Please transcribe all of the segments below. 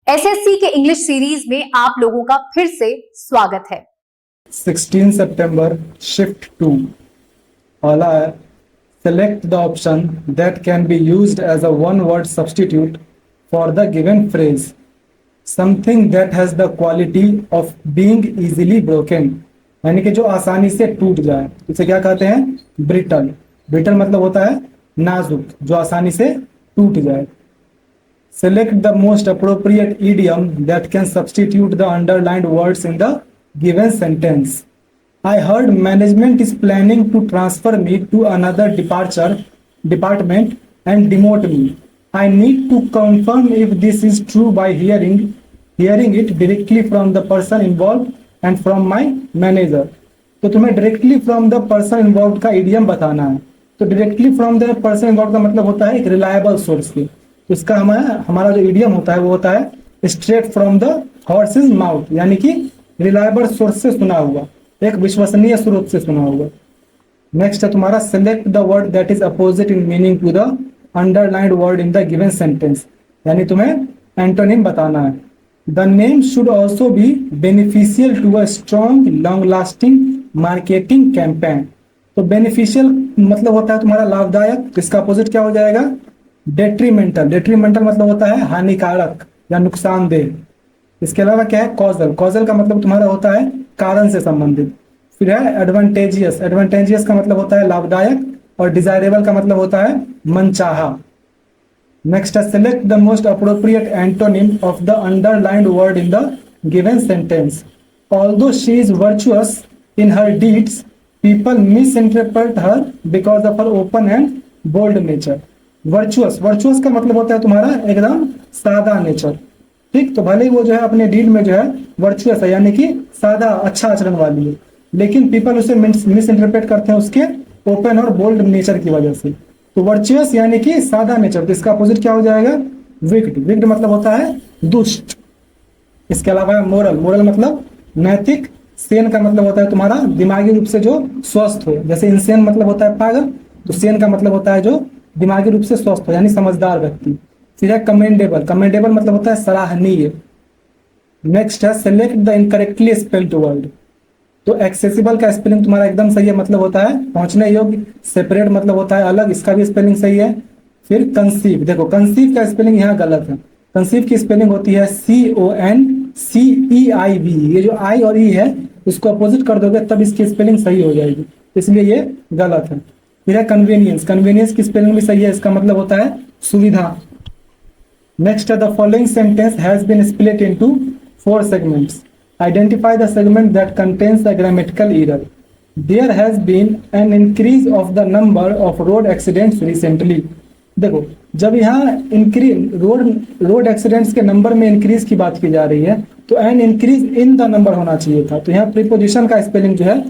SSC के English series में आप लोगों का फिर से स्वागत है। 16 September, Shift 2. Pahla hai, select the option that can be used as a one-word substitute for the given phrase. Something that has the quality of being easily broken. यानी कि जो आसानी से टूट जाए, इसे क्या कहते हैं? ब्रिटल। ब्रिटल मतलब होता है नाजुक, जो आसानी से टूट जाए। Select the most appropriate idiom that can substitute the underlined words in the given sentence. I heard management is planning to transfer me to another department and demote me. I need to confirm if this is true by hearing it directly from the person involved and from my manager. तो तुम्हें directly from the person involved का idiom बताना है। तो directly from the person involved का मतलब होता है एक reliable source की। इसका हमारा जो इडियम होता है वो होता है straight from the horses mouth, यानी कि रिलायबल सोर्स से सुना हुआ, एक विश्वसनीय स्रोत से सुना हुआ। नेक्स्ट है तुम्हारा select the word that is opposite in meaning to the underlined word in the given sentence, यानी तुम्हें एंटोनिम बताना है। The name should also be beneficial to a strong long lasting marketing campaign. तो beneficial मतलब होता है तुम्हारा लाभदायक, इसका अपोजिट क्या हो जाएगा? डेट्रीमेंटल। डेट्रीमेंटल मतलब होता है हानिकारक या नुकसानदेह। इसके अलावा क्या है? कॉजल। कॉजल का मतलब तुम्हारा होता है कारण से संबंधित। फिर है एडवांटेजियस। एडवांटेजियस का मतलब होता है लाभदायक, और डिजायरेबल का मतलब होता है मनचाहा। नेक्स्ट है select the most appropriate antonym of the underlined word in the given sentence. Although she is virtuous in her deeds, people misinterpret her because of her open and bold nature. Virtuous. Virtuous का मतलब होता है तुम्हारा एकदम सादा nature. ठीक, तो भले ही वो जो है अपने डीड में जो है वर्चुअस है, यानी कि सादा अच्छा आचरण वाली है, लेकिन पीपल उसे मिस इंटरप्रेट करते हैं उसके ओपन और बोल्ड नेचर की वजह से। तो वर्चुअस यानी कि सादा नेचर, तो इसका अपोजिट क्या हो जाएगा? विक्ड। विक्ड मतलब होता है दुष्ट। इसके अलावा मोरल। मोरल मतलब नैतिक। सेन का मतलब होता है तुम्हारा दिमागी रूप से जो स्वस्थ हो, जैसे इंसेन मतलब होता है पागल, तो सेन का मतलब होता है जो दिमागी रूप से स्वस्थ हो, यानी समझदार व्यक्ति। फिर है कमेंडेबल। कमेंडेबल मतलब होता है सराहनीय। नेक्स्ट है select the incorrectly spelled word. तो एक्सेसिबल का स्पेलिंग तुम्हारा एकदम सही है, मतलब होता है पहुंचने योग्य। सेपरेट मतलब होता है अलग, इसका भी स्पेलिंग सही है। फिर कंसीव। देखो कंसीव का स्पेलिंग यहाँ गलत है। कंसीव की स्पेलिंग होती है CONCEIV। ये जो आई और ई है इसको अपोजिट कर दोगे तब इसकी स्पेलिंग सही हो जाएगी, इसलिए ये गलत है। फिर है कन्वीनियंस। कन्वीनियंस की स्पेलिंग भी सही है, इसका मतलब होता है सुविधा। नेक्स्ट है the following sentence has been split into 4 segments. Identify the segment that contains a grammatical error. There has been an increase of the number of road accidents recently. देखो जब यहाँ इंक्रीज रोड एक्सीडेंट्स के number में increase की बात की जा रही है तो an increase in the number होना चाहिए था। तो यहाँ प्रीपोजिशन का स्पेलिंग जो है,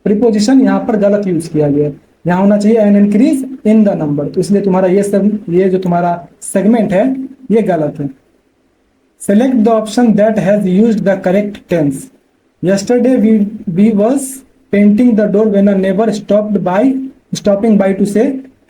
प्रीपोजिशन यहाँ पर गलत यूज किया गया है, यहाँ होना चाहिए N increase in the number. तो इसलिए तुम्हारा ये जो तुम्हारा सेगमेंट है ये गलत है। Select the option that has used the correct tense. Yesterday we was painting the door when a neighbour stopping by to say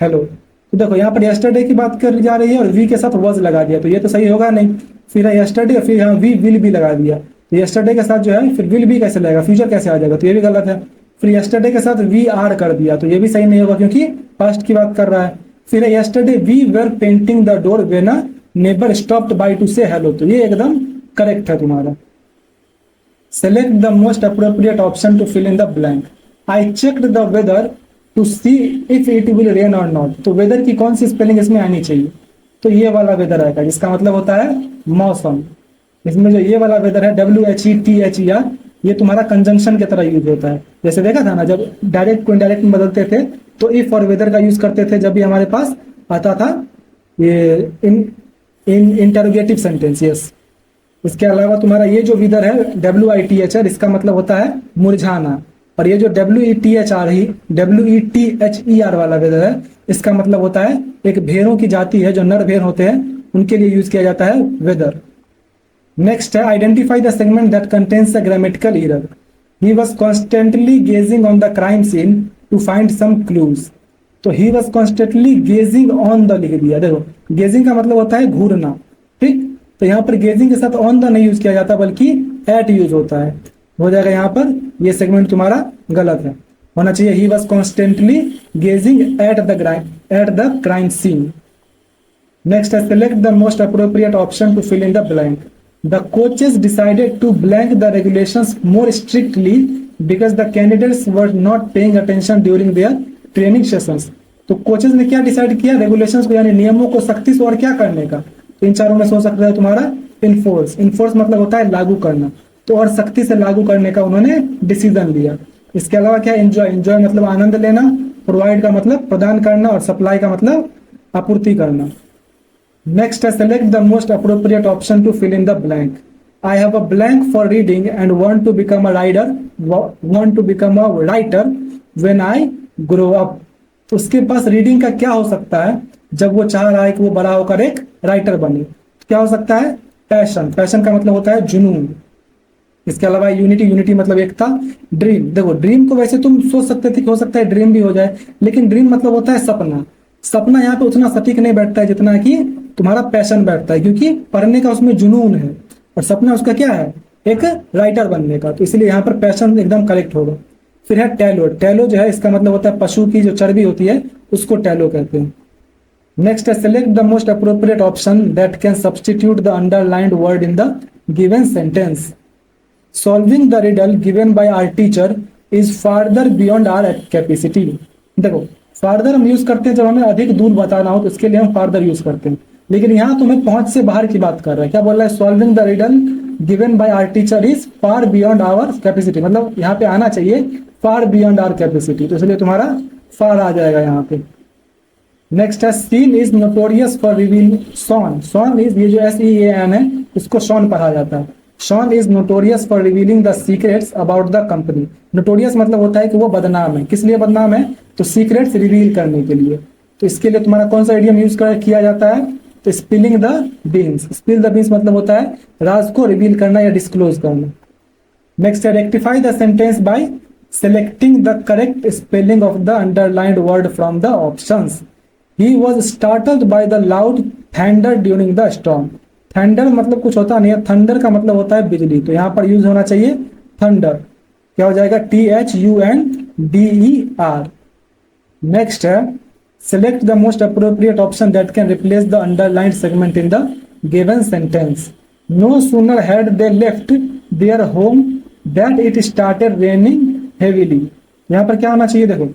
hello. तो देखो यहाँ पर यस्टरडे की बात कर जा रही है और वी के साथ वॉज लगा दिया, तो ये तो सही होगा नहीं। फिर है यस्टरडे, फिर यहाँ वी विल भी लगा दिया, तो यस्टरडे के साथ जो है फिर विल भी कैसे लगेगा, फ्यूचर कैसे आ जाएगा, तो ये भी गलत है। फिर यस्टरडे के साथ वी आर कर दिया, तो ये भी सही नहीं होगा क्योंकि पास्ट की बात कर रहा है। फिर yesterday we were painting the door when a neighbour stopped by to say hello, तो ये एकदम करेक्ट है तुम्हारा। Select the most appropriate option to fill in the blank. I checked the weather to see if it will rain or not. तो weather की कौन सी spelling इसमें आनी चाहिए? तो ये वाला वेदर आएगा, जिसका मतलब होता है मौसम। इसमें जो ये वाला वेदर है WHETHER, ये तुम्हारा कंजंक्शन की तरह यूज होता है। जैसे देखा था ना, जब डायरेक्ट को इनडायरेक्ट में बदलते थे तो इफ और वेदर का यूज करते थे जब भी हमारे पास आता था ये इन इंटरोगेटिव सेंटेंस। यस, इसके अलावा तुम्हारा ये जो वेदर है WITHR, इसका मतलब होता है मुरझाना, और ये जो WETHER वाला वेदर है इसका मतलब होता है एक भेड़ों की जाति है जो नर भेड़ होते हैं, उनके लिए यूज किया जाता है वेदर। नेक्स्ट है identify the segment that contains a grammatical error. He was constantly gazing on the crime scene to find some clues. तो he was constantly gazing on the लिख दिया। देखो गेजिंग का मतलब होता है घूरना, ठीक। तो यहाँ पर गेजिंग के साथ ऑन द नहीं यूज किया जाता बल्कि एट यूज होता है। हो जाएगा यहाँ पर ये सेगमेंट तुम्हारा गलत है, होना चाहिए he was constantly gazing at the crime scene. Next है select the most appropriate option to fill in the blank. The coaches decided to blank the regulations more strictly because the candidates were not paying attention during their training sessions. तो coaches ने क्या decide किया, regulations को यानी नियमों को सख्ती से और क्या करने का। तो इन चारों में सोच सकते हैं तुम्हारा इन्फोर्स, इन्फोर्स मतलब होता है लागू करना, तो और सख्ती से लागू करने का उन्होंने डिसीजन लिया। इसके अलावा क्या एंजॉय, एंजॉय मतलब आनंद लेना, प्रोवाइड का मतलब प्रदान करना और सप्लाई का मतलब आपूर्ति करना। नेक्स्ट है select the most appropriate option to fill in the blank. I have a blank for reading and want to become a writer when I grow up. तो उसके पास रीडिंग का क्या हो सकता है जब वो चाह रहा है कि वो बड़ा होकर एक राइटर बने। क्या हो सकता है, पैशन, पैशन का मतलब होता है जुनून। इसके अलावा यूनिटी, यूनिटी मतलब एकता। ड्रीम, देखो ड्रीम को वैसे तुम सोच सकते थे कि हो सकता है ड्रीम भी हो जाए, लेकिन ड्रीम मतलब होता है सपना। सपना यहाँ पे उतना सटीक नहीं बैठता है जितना कि तुम्हारा पैशन बैठता है, क्योंकि पढ़ने का उसमें जुनून है और सपना उसका क्या है, एक राइटर बनने का। तो इसलिए यहाँ पर पैशन एकदम करेक्ट होगा। फिर है टैलो, टैलो जो है इसका मतलब होता है पशु की जो चर्बी होती है उसको टैलो कहते हैं। नेक्स्ट है select the most appropriate option that can substitute the underlined word in the given sentence. Solving the riddle given by our teacher is farther beyond our capacity. देखो फार्दर हम यूज करते हैं जब हमें अधिक दूर बताना हो, तो इसके लिए हम फार्दर यूज करते हैं, लेकिन यहाँ तुम्हें पहुंच से बाहर की बात कर रहा है। क्या बोल रहा है, solving the riddle given by our teacher is far beyond our capacity, मतलब यहाँ पे आना चाहिए फार बियॉन्ड आवर कैपेसिटी, तो इसलिए तुम्हारा फार आ जाएगा यहाँ पे। नेक्स्ट है Sean is notorious for reveal Sean. Sean is, ये जो SEAN है इसको शॉन पढ़ा जाता है। Sean is notorious for revealing the secrets about the company. Notorious मतलब होता है कि वो बदनाम है। किस लिए बदनाम है, तो सीक्रेट्स रिवील करने के लिए। तो इसके लिए तुम्हारा कौन सा इडियम यूज किया जाता है, तो spilling the beans. Spill the beans मतलब होता है राज को रिवील करना या डिस्क्लोज करना। नेक्स्ट है rectify the sentence by selecting the correct spelling of the underlined word from the options. He was startled by the loud thunder during the storm. Thunder मतलब कुछ होता नहीं है, थंडर का मतलब होता है बिजली, तो यहाँ पर यूज होना चाहिए थंडर। क्या हो जाएगा, THUNDER। नेक्स्ट है select the most appropriate option that can replace the underlined segment in the given sentence. No sooner had they left their home that it started raining heavily. यहाँ पर क्या होना चाहिए, देखो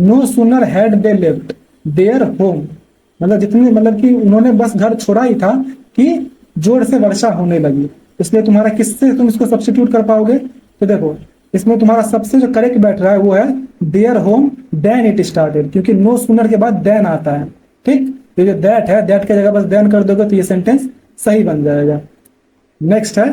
no sooner had they left their home, मतलब जितनी, मतलब कि उन्होंने बस घर छोड़ा ही था कि जोर से वर्षा होने लगी। इसलिए तुम्हारा किससे तुम इसको सब्स्टिट्यूट कर पाओगे, तो देखो इसमें तुम्हारा सबसे जो करेक्ट बैठ रहा है वो है their home then it started, क्योंकि नो सूनर के बाद देन आता है। ठीक, तो जो दैट है, दैट की जगह बस देन कर दोगे तो ये सेंटेंस सही बन जाएगा। नेक्स्ट है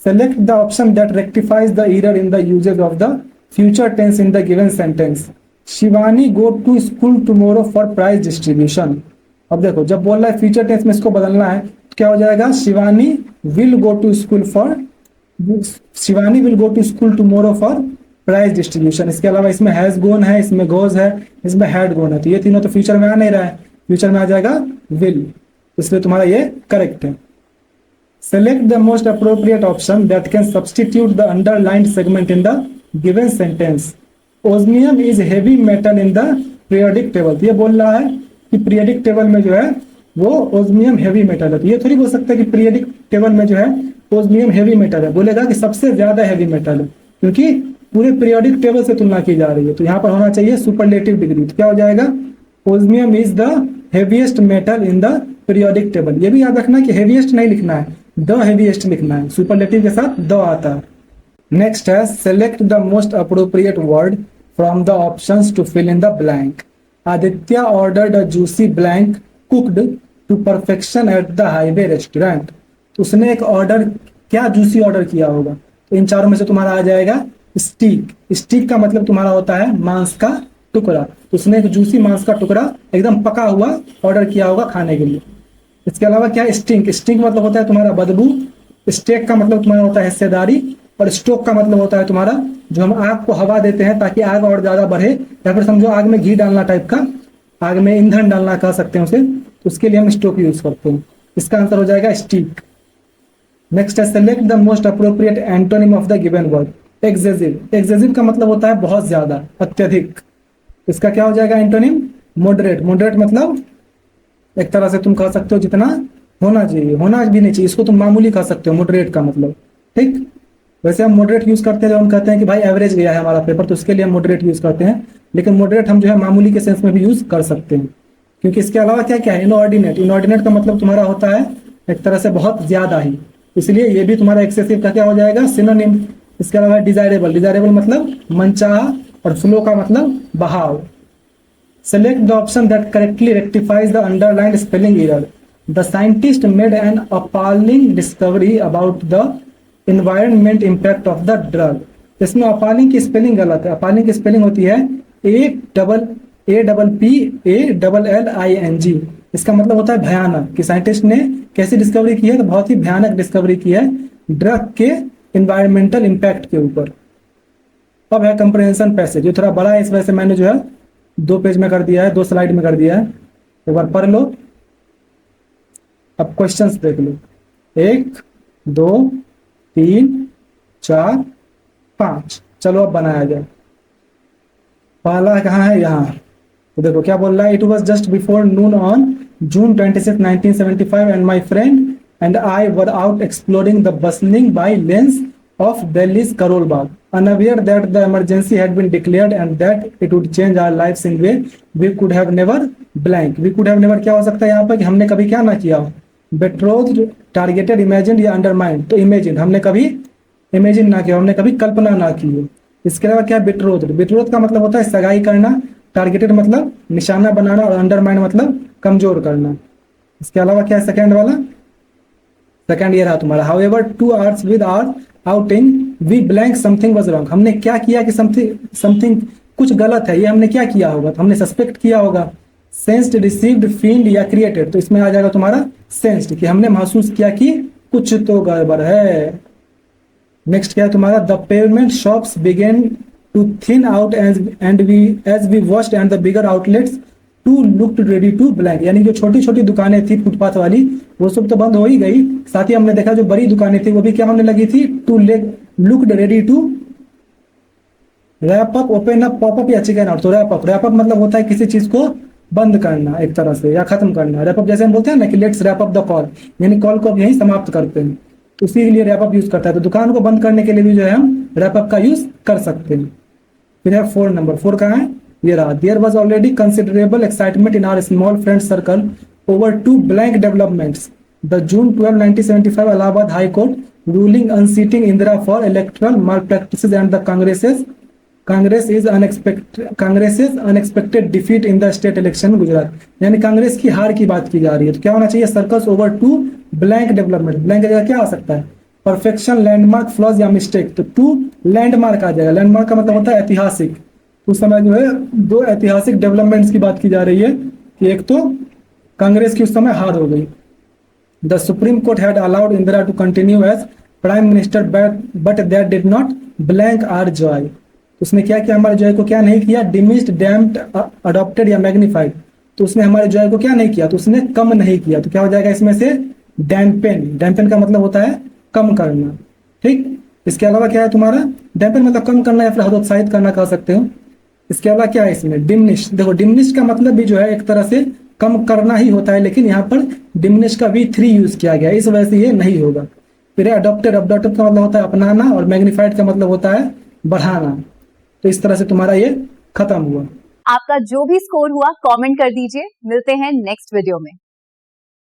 select the option that rectifies the error in the usage of the future tense in the given sentence. Shivani go to school tomorrow for prize distribution. अब देखो जब बोल रहा है फ्यूचर टेंस में इसको बदलना है तो क्या हो जाएगा, Shivani will go to school for, Shivani will go to school tomorrow for prize distribution. इसके अलावा इसमें हैज गोन है, इसमें गोज है, इसमें हैड गोन है, तो ये तीनों तो फ्यूचर में आ नहीं रहा है, फ्यूचर में आ जाएगा विल, इसलिए तुम्हारा ये करेक्ट है। Select the most appropriate option that can substitute the underlined segment in the given sentence. Osmium is heavy metal in the periodic table. ये बोल रहा है कि पीरियोडिक टेबल में जो है वो ओस्मियम हेवी मेटल है, तो ये थोड़ी बोल सकता है कि पीरियोडिक टेबल में जो है ओस्मियम हेवी मेटल है, बोलेगा कि सबसे ज्यादा हेवी मेटल है, क्योंकि पूरे पीरियोडिक टेबल से तुलना की जा रही है, तो यहाँ पर होना चाहिए सुपरलेटिव डिग्री। तो क्या हो जाएगा, osmium is the heaviest metal in the periodic table. ये भी याद रखना कि हेवीएस्ट नहीं लिखना है, द हेवीएस्ट लिखना है, सुपरलेटिव के साथ द आता है। नेक्स्ट है select the most appropriate word from the options to fill in the blank. Aditya ordered a juicy blank cooked to perfection at the highway restaurant. तो उसने एक ऑर्डर, क्या जूसी ऑर्डर किया होगा, तो इन चारों में से तुम्हारा आ जाएगा स्टीक। स्टीक का मतलब तुम्हारा होता है मांस का टुकड़ा, तो उसने एक जूसी मांस का टुकड़ा एकदम पका हुआ ऑर्डर किया होगा खाने के लिए। इसके अलावा क्या है स्टिंक, स्टिंक मतलब होता है तुम्हारा बदबू, स्टेक का मतलब तुम्हारा होता है हिस्सेदारी, और स्टोक का मतलब होता है तुम्हारा जो हम आग को हवा देते हैं ताकि आग और ज्यादा बढ़े, या फिर समझो आग में घी डालना टाइप का, आग में ईंधन डालना कह सकते हैं उसे, तो उसके लिए हम स्टोक यूज करते हैं। इसका आंसर हो जाएगा स्टीक। नेक्स्ट है select the most appropriate antonym of the given word. Excessive. Excessive का मतलब होता है बहुत ज्यादा, अत्यधिक। इसका क्या हो जाएगा एंटोनिम? मॉडरेट। मॉडरेट मतलब एक तरह से तुम कह सकते हो जितना होना चाहिए, होना भी नहीं चाहिए, इसको तुम मामूली कह सकते हो मॉडरेट का मतलब। ठीक, वैसे हम मॉडरेट यूज करते हैं जब हम कहते हैं कि भाई एवरेज गया है हमारा पेपर, तो उसके लिए हम मॉडरेट यूज करते हैं। लेकिन मॉडरेट हम जो है मामूली के सेंस में भी यूज कर सकते हैं, क्योंकि इसके अलावा क्या क्या है? इनऑर्डिनेट। इनऑर्डिनेट का मतलब तुम्हारा होता है एक तरह से बहुत ज्यादा ही, इसलिए ये भी तुम्हारा एक्सेसिव का क्या हो जाएगा? सिनोनिम। इसके अलावा डिजायरेबल। डिजायरेबल मतलब मनचाहा, और फ्लो का मतलब बहाव। Select the option that correctly rectifies the underlined spelling error. The scientist made an appalling discovery about the environment impact of the drug. इसमें अपॉलिंग की स्पेलिंग गलत है। अपॉलिंग की स्पेलिंग होती है APPALLING। इसका मतलब होता है भयानक, कि साइंटिस्ट ने कैसी डिस्कवरी की है? तो बहुत ही भयानक डिस्कवरी की है ड्रग के एनवायरमेंटल इम्पैक्ट के ऊपर। अब है कंप्रहेंशन पैसेज, जो थोड़ा बड़ा है, इस वजह से मैंने जो है 2 पेज में कर दिया है, 2 स्लाइड में कर दिया है। एक बार पढ़ लो, अब क्वेश्चंस देख लो। 1 2 3 4 5। चलो अब बनाया जाए। पहला कहाँ है? यहाँ। तो देखो क्या बोल रहा है। It was just before Noon on June 26, 1975 and my friend and I were out exploring the bustling by lens of Delhi's Karol Bagh, unaware that the emergency had been declared and that it would change our lives in way we could have never blank. We could have never क्या हो सकता है यहाँ पर? कि हमने कभी क्या ना किया हो? betrothed, targeted, imagined या undermined। तो imagined, हमने कभी imagine ना किया, हमने कभी कल्पना ना की हो। इसके अलावा क्या? betrothed। betrothed का मतलब होता है सगाई करना, targeted मतलब निशाना बनाना, और undermined मतलब कमजोर करना। इसके अलावा क्या है सेकेंड वाला? सेकेंड ये रहा तुम्हारा, however 2 hours with our outing we blank something was wrong। हमने क्या किया कि something कुछ गलत है, ये हमने क्या किया होगा? तो हमने सस्पेक्ट किया होगा। सेंस्ड, रिसीव्ड, फील्ड या क्रिएटेड। तो इसमें आ जाएगा तुम्हारा सेंस्ड, कि हमने महसूस किया कि कुछ तो गड़बड़ है। नेक्स्ट क्या है तुम्हारा? The pavement shops began to thin out as we watched and the bigger outlets too looked ready to blank. यानी जो छोटी छोटी दुकानें थी फुटपाथ वाली, वो सब तो बंद हो ही गई, साथ ही हमने देखा जो बड़ी दुकानें थी वो भी क्या होने लगी थी? Too looked ready to wrap up, open up, pop up या चिकन आउट। तो रैप अप मतलब होता है किसी चीज को बंद करना एक तरह से, या खत्म करना। रैप अप जैसे हम बोलते हैं ना कि let's wrap up the call, यानी कॉल को अब यहीं समाप्त करते हैं, तो उसी के लिए रैप अप यूज करता है। तो दुकान को बंद करने के लिए भी जो है हम रैप अप का यूज कर सकते हैं। फिर है 4 नंबर। 4 कहाँ है? ये रहा। There was already considerable excitement in our small friend circle over 2 blank developments. The June 12, 1975 Allahabad High Court ruling unseating Indira for electoral malpractices and the Congress unexpected defeat in the state election Gujarat. यानी कांग्रेस की हार की बात की जा रही है। तो क्या होना चाहिए? Circles over 2 blank development. Blank जगह क्या आ सकता है? परफेक्शन, लैंडमार्क, फ्लॉज या मिस्टेक। तो 2 लैंडमार्क आ जाएगा। लैंडमार्क का मतलब होता है ऐतिहासिक। उस समय जो है 2 ऐतिहासिक डेवलपमेंट्स की बात की जा रही है, कि एक तो कांग्रेस की उस समय हार हो गई। The Supreme Court had allowed Indira to continue as prime minister but that did not blank our joy. उसने क्या किया? हमारे जॉय को क्या नहीं किया? डिमिस्ड, डैम्प्ड, अडॉप्टेड या मैग्नीफाइड। तो उसने हमारे जॉय को क्या नहीं किया? तो उसने कम नहीं किया। तो क्या हो जाएगा इसमें से? डैम्पेन। डैम्पेन का मतलब होता है कम करना। ठीक, इसके अलावा क्या है तुम्हारा? डैम्पेन मतलब कम करना या फिर हतोत्साहित करना कह सकते हो। इसके अलावा क्या है इसमें? डिमिनिश। देखो डिमिनिश का मतलब भी जो है एक तरह से कम करना ही होता है, लेकिन यहाँ पर डिमिनिश का V3 यूज किया गया, इस वजह से ये नहीं होगा। फिर अडॉप्टेड। अडॉप्टेड का मतलब होता है अपनाना, और मैग्नीफाइड का मतलब होता है बढ़ाना। तो इस तरह से तुम्हारा ये खत्म हुआ। आपका जो भी स्कोर हुआ कमेंट कर दीजिए। मिलते हैं नेक्स्ट वीडियो में।